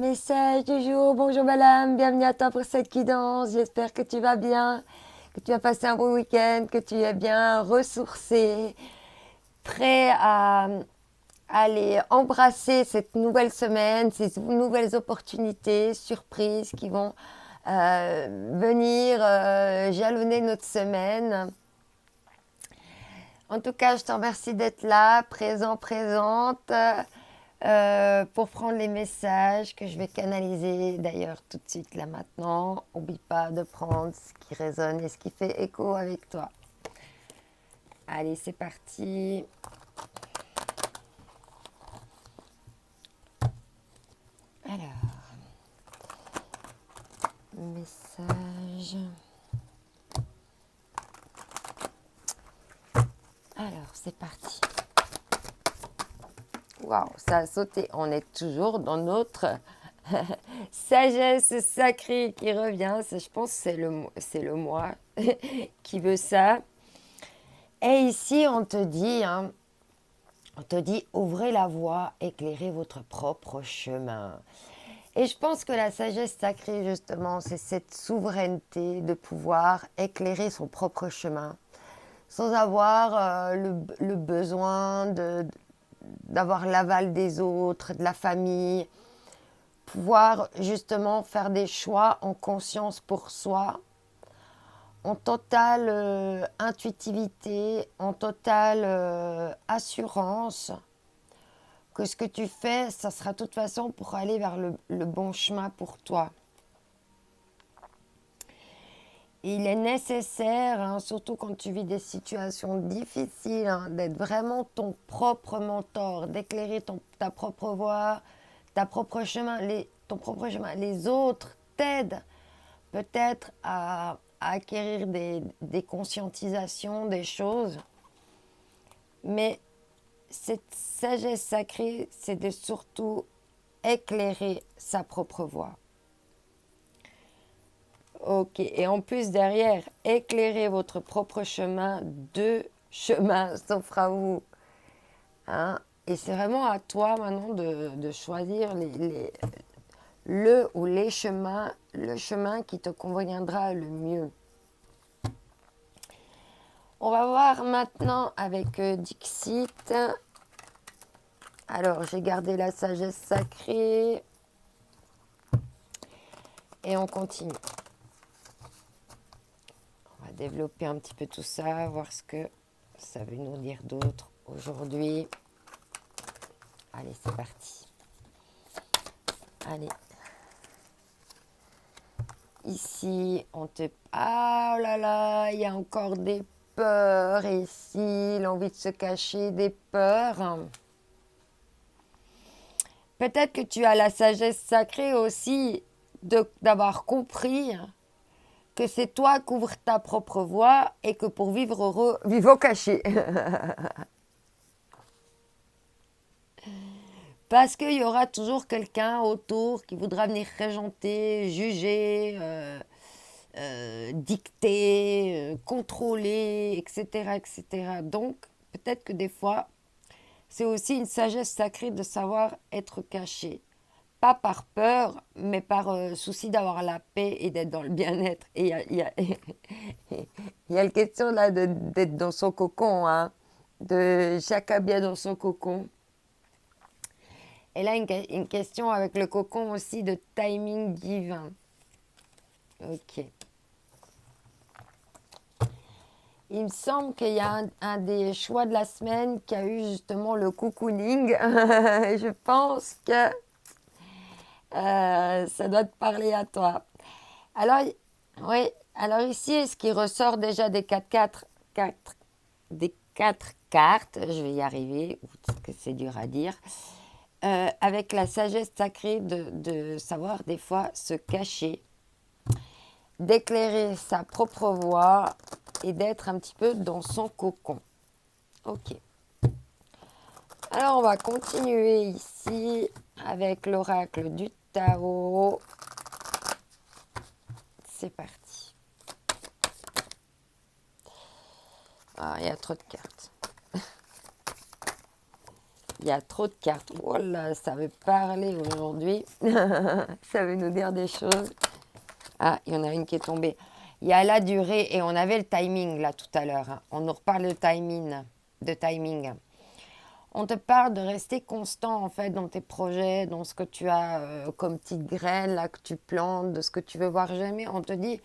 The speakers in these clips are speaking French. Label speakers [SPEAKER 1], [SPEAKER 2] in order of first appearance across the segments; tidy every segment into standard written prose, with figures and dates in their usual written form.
[SPEAKER 1] Message du jour, bonjour Balam, bienvenue à toi pour cette guidance. J'espère que tu vas bien, que tu as passé un bon week-end, que tu es bien ressourcé, prêt à aller embrasser cette nouvelle semaine, ces nouvelles opportunités, surprises qui vont venir jalonner notre semaine. En tout cas, je te remercie d'être là, présent, présente. Pour prendre les messages que je vais canaliser d'ailleurs tout de suite là maintenant. N'oublie pas de prendre ce qui résonne et ce qui fait écho avec toi. Allez, c'est parti. Alors, message. Alors, c'est parti. Waouh, ça a sauté. On est toujours dans notre sagesse sacrée qui revient. Je pense que c'est le moi qui veut ça. Et ici, on te dit, ouvrez la voie, éclairez votre propre chemin. Et je pense que la sagesse sacrée, justement, c'est cette souveraineté de pouvoir éclairer son propre chemin sans avoir le besoin d'avoir l'aval des autres, de la famille, pouvoir justement faire des choix en conscience pour soi, en totale intuitivité, en totale assurance que ce que tu fais, ça sera de toute façon pour aller vers le bon chemin pour toi. Il est nécessaire, hein, surtout quand tu vis des situations difficiles, hein, d'être vraiment ton propre mentor, d'éclairer ta propre voie, ton propre chemin. Les autres t'aident peut-être à acquérir des conscientisations, des choses, mais cette sagesse sacrée, c'est de surtout éclairer sa propre voie. Ok, et en plus derrière, éclairer votre propre chemin, deux chemins s'offrent à vous. Hein? Et c'est vraiment à toi maintenant de choisir le ou les chemins, le chemin qui te conviendra le mieux. On va voir maintenant avec Dixit. Alors, j'ai gardé la sagesse sacrée. Et on continue. On va développer un petit peu tout ça, voir ce que ça veut nous dire d'autre aujourd'hui. Allez, c'est parti. Allez. Ici, on te... Ah, oh là là, il y a encore des peurs ici, l'envie de se cacher, des peurs. Peut-être que tu as la sagesse sacrée aussi d'avoir compris que c'est toi qui ouvres ta propre voie et que pour vivre heureux, vivons cachés. Parce qu'il y aura toujours quelqu'un autour qui voudra venir régenter, juger, dicter, contrôler, etc., etc. Donc, peut-être que des fois, c'est aussi une sagesse sacrée de savoir être caché. Pas par peur, mais par souci d'avoir la paix et d'être dans le bien-être. Et il y a la question là d'être dans son cocon, hein, de chacun bien dans son cocon. Et là, une question avec le cocon aussi de timing divin. Ok. Il me semble qu'il y a un des choix de la semaine qui a eu justement le cocooning. Je pense que ça doit te parler à toi. Alors, oui, alors ici, ce qui ressort déjà des des quatre cartes, je vais y arriver, parce que c'est dur à dire, avec la sagesse sacrée de savoir des fois se cacher, d'éclairer sa propre voie et d'être un petit peu dans son cocon. Ok. Alors, on va continuer ici avec l'oracle du Tao. C'est parti. Ah, il y a trop de cartes. Il y a trop de cartes. Oh là, ça veut parler aujourd'hui. Ça veut nous dire des choses. Ah, il y en a une qui est tombée. Il y a la durée et on avait le timing là tout à l'heure. On nous reparle de timing. On te parle de rester constant en fait dans tes projets, dans ce que tu as comme petite graine là que tu plantes, de ce que tu veux voir jamais. On te dit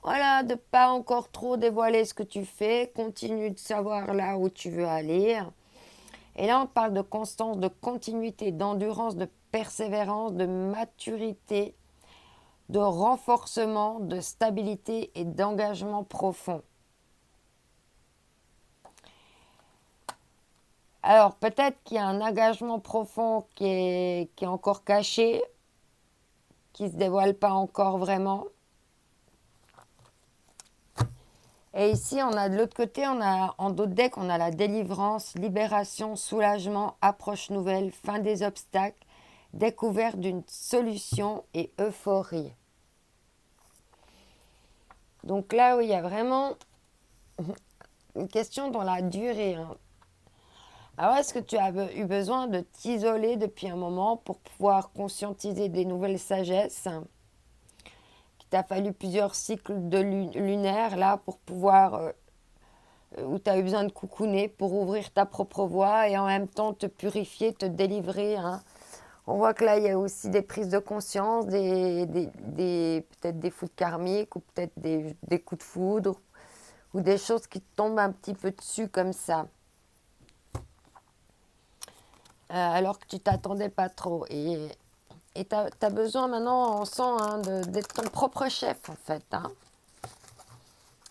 [SPEAKER 1] voilà, de pas encore trop dévoiler ce que tu fais, continue de savoir là où tu veux aller. Et là, on parle de constance, de continuité, d'endurance, de persévérance, de maturité, de renforcement, de stabilité et d'engagement profond. Alors, peut-être qu'il y a un engagement profond qui est encore caché, qui ne se dévoile pas encore vraiment. Et ici, on a de l'autre côté, on a en dos de deck, on a la délivrance, libération, soulagement, approche nouvelle, fin des obstacles, découverte d'une solution et euphorie. Donc là, oui, il y a vraiment une question dans la durée. Alors, est-ce que tu as eu besoin de t'isoler depuis un moment pour pouvoir conscientiser des nouvelles sagesses? Qu'il t'a fallu plusieurs cycles de lunaires là pour pouvoir où tu as eu besoin de coucouner pour ouvrir ta propre voie et en même temps te purifier, te délivrer. On voit que là, il y a aussi des prises de conscience, peut-être des foudres karmiques ou peut-être des coups de foudre ou des choses qui te tombent un petit peu dessus comme ça. Alors que tu t'attendais pas trop. Et tu as besoin maintenant, on sent, d'être ton propre chef en fait.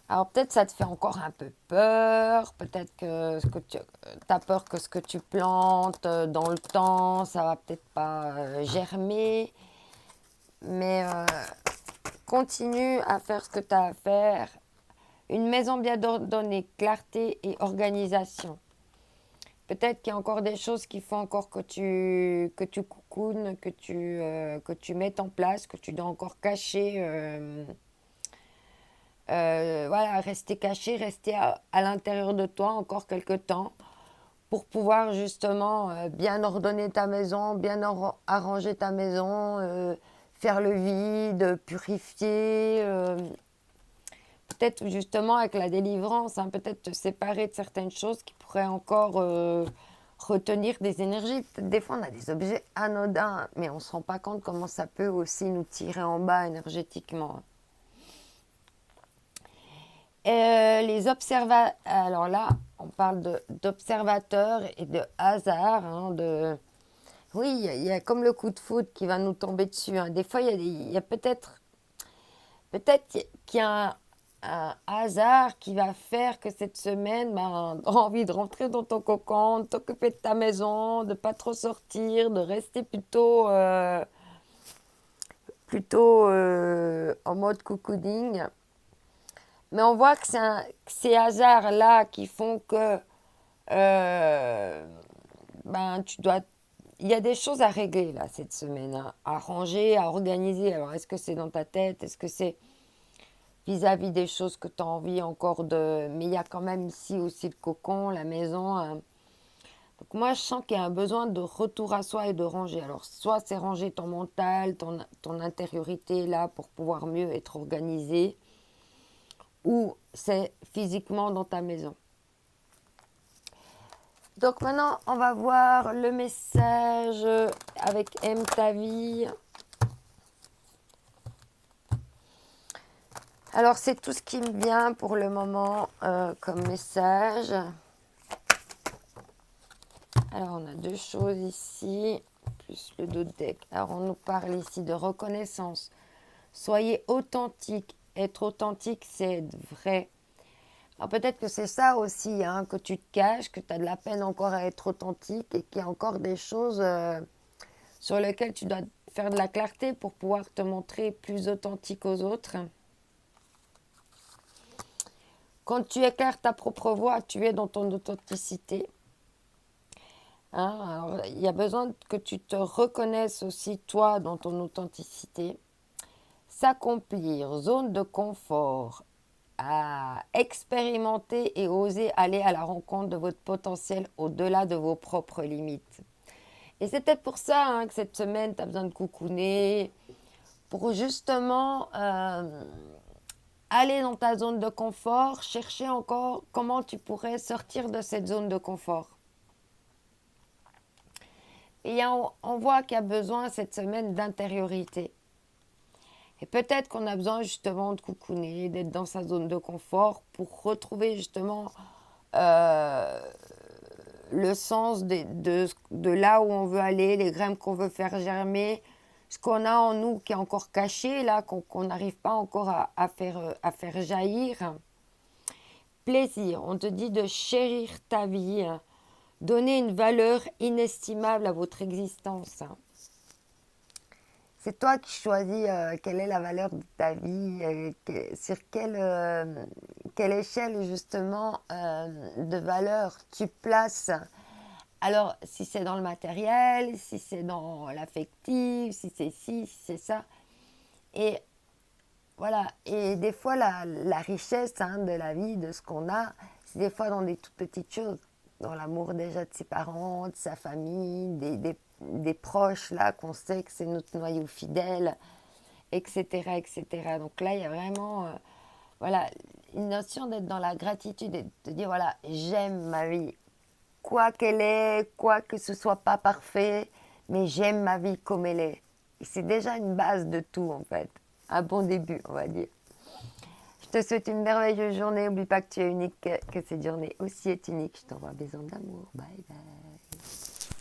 [SPEAKER 1] Alors peut-être ça te fait encore un peu peur, peut-être que tu as peur que ce que tu plantes dans le temps, ça va peut-être pas germer, mais continue à faire ce que tu as à faire. Une maison bien ordonnée, clarté et organisation. Peut-être qu'il y a encore des choses qu'il faut encore que tu coucounes, que tu mettes en place, que tu dois encore cacher. Voilà, rester caché, rester à l'intérieur de toi encore quelques temps pour pouvoir justement bien ordonner ta maison, bien arranger ta maison, faire le vide, purifier. Peut-être justement avec la délivrance, peut-être te séparer de certaines choses qui pourraient encore retenir des énergies. Des fois, on a des objets anodins, mais on ne se rend pas compte comment ça peut aussi nous tirer en bas énergétiquement. Alors là, on parle d'observateurs et de hasard. Oui, il y a comme le coup de foudre qui va nous tomber dessus. Des fois, il y a peut-être qu'il y a un hasard qui va faire que cette semaine, tu as envie de rentrer dans ton cocon, de t'occuper de ta maison, de ne pas trop sortir, de rester plutôt en mode cocooning. Mais on voit que c'est ces hasards-là qui font que il y a des choses à régler là cette semaine, à ranger, à organiser. Alors est-ce que c'est dans ta tête? Est-ce que c'est vis-à-vis des choses que tu as envie encore de... Mais il y a quand même ici aussi le cocon, la maison. Donc moi je sens qu'il y a un besoin de retour à soi et de ranger. Alors soit c'est ranger ton mental, ton intériorité là pour pouvoir mieux être organisé, ou c'est physiquement dans ta maison. Donc maintenant, on va voir le message avec Aime ta vie. Alors, c'est tout ce qui me vient pour le moment comme message. Alors, on a deux choses ici, plus le dos de deck. Alors, on nous parle ici de reconnaissance. Soyez authentique. Être authentique, c'est être vrai. Alors peut-être que c'est ça aussi, que tu te caches, que tu as de la peine encore à être authentique et qu'il y a encore des choses sur lesquelles tu dois faire de la clarté pour pouvoir te montrer plus authentique aux autres. Quand tu éclaires ta propre voix, tu es dans ton authenticité. Alors, il y a besoin que tu te reconnaisses aussi, toi, dans ton authenticité. S'accomplir, zone de confort. à expérimenter et oser aller à la rencontre de votre potentiel au-delà de vos propres limites. Et c'est peut-être pour ça hein, que cette semaine, tu as besoin de cocooner, pour justement aller dans ta zone de confort, chercher encore comment tu pourrais sortir de cette zone de confort. Et on voit qu'il y a besoin cette semaine d'intériorité. Et peut-être qu'on a besoin justement de cocooner, d'être dans sa zone de confort pour retrouver justement le sens de là où on veut aller, les graines qu'on veut faire germer, ce qu'on a en nous qui est encore caché, là, qu'on n'arrive pas encore à faire jaillir. Plaisir, on te dit de chérir ta vie, donner une valeur inestimable à votre existence. C'est toi qui choisis quelle est la valeur de ta vie, sur quelle échelle justement de valeur tu places. Alors, si c'est dans le matériel, si c'est dans l'affectif, si c'est ci, si c'est ça. Et voilà, et des fois la richesse hein, de la vie, de ce qu'on a, c'est des fois dans des toutes petites choses, dans l'amour déjà de ses parents, de sa famille, des proches là qu'on sait que c'est notre noyau fidèle, etc., etc. Donc là, il y a vraiment voilà, une notion d'être dans la gratitude et de dire voilà, j'aime ma vie, quoi qu'elle est, quoi que ce soit pas parfait, mais j'aime ma vie comme elle est. Et c'est déjà une base de tout en fait, un bon début on va dire. Je te souhaite une merveilleuse journée, n'oublie pas que tu es unique, que cette journée aussi est unique. Je t'envoie un bisou d'amour, bye bye.